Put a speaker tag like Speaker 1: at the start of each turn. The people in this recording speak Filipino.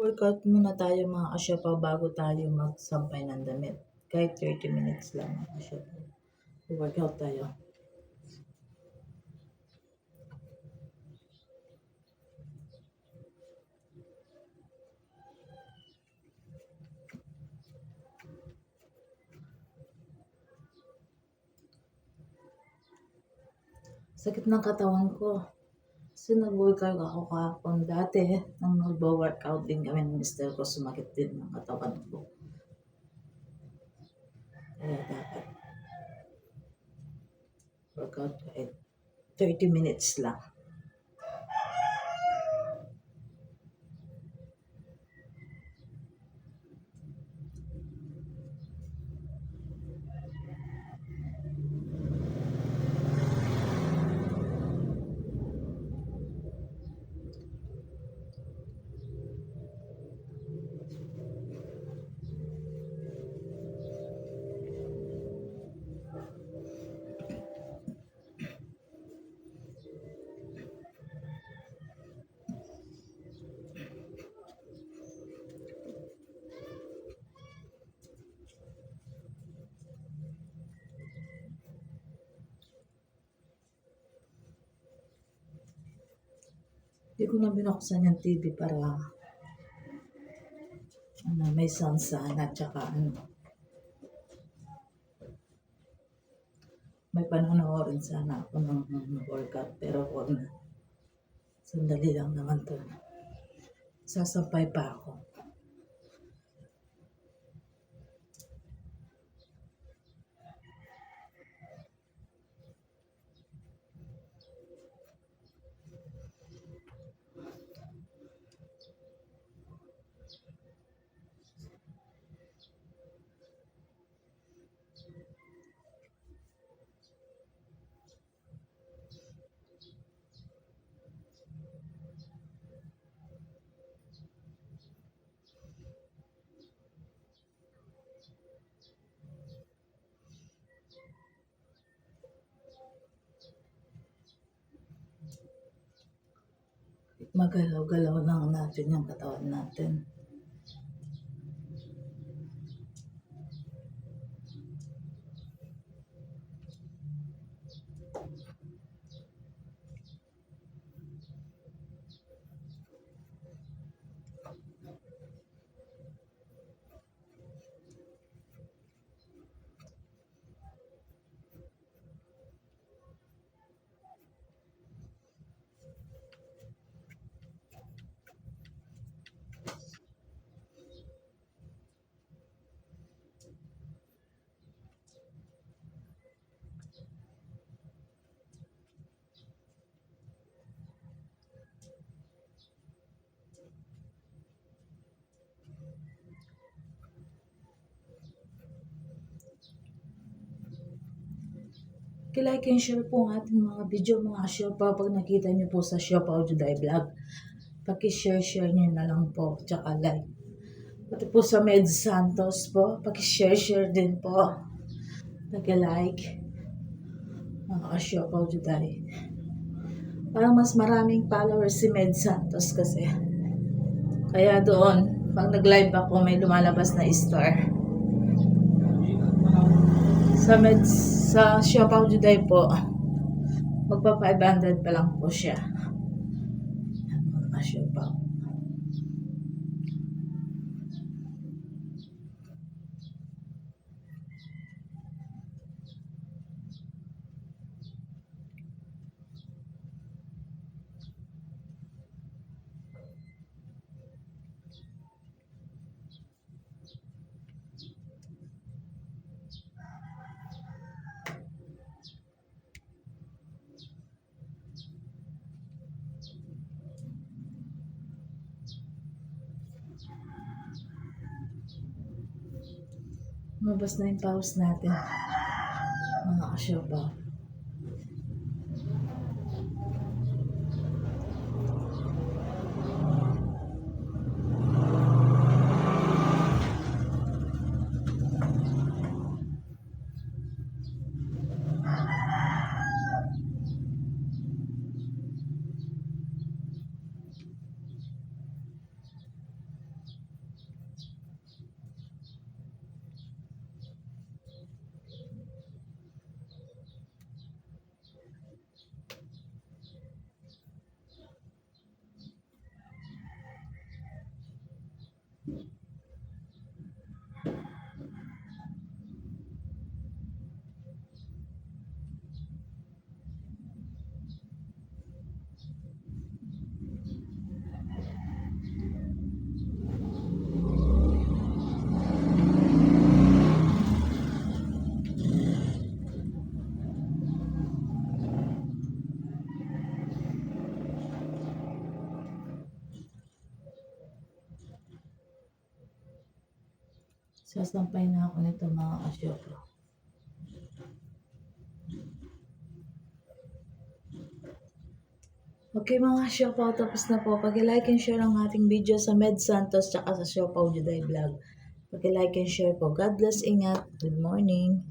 Speaker 1: Workout muna tayo mga kasyapaw bago tayo magsampay ng damit. Kahit 30 minutes lang mga kasyapaw. Workout tayo. Sakit ng katawan ko. Kasi nag-workout ako kahapon dati. Nang nag-workout din kami ng mister ko, sumakit din ng katawan ko. Kaya dapat workout kahit 30 minutes lang. Hindi ko na binuksan yung TV para may sound sana at saka may panonoorin sana ako ng workout pero huwag na. Sandali lang naman to. Sasampay pa ako. Magalaw-galaw lang natin yung katawan natin. Like and share po ang ating mga video mga kasyapaw pag nakita nyo po sa Siopaw Juday Vlog. Paki-share nyo na lang po, tsaka like. Pati po sa Med Santos po, paki-share din po. Paki-like. Mga kasyapaw Juday. Parang mas maraming followers si Med Santos kasi. Kaya doon, pag nag-live ako may lumalabas na star. Sa Siopaw Juday po, magpa 500 pa lang po siya. Mga Siopaw. Mabas na yung pause natin. Mga kasyapaw. Sasampay na ako nito mga kasyopa. Okay mga siopaw, tapos na po. Pag-like and share ang ating video sa Med Santos tsaka sa Siopaw Juday Vlog. Pag-like and share po. God bless, ingat. Good morning.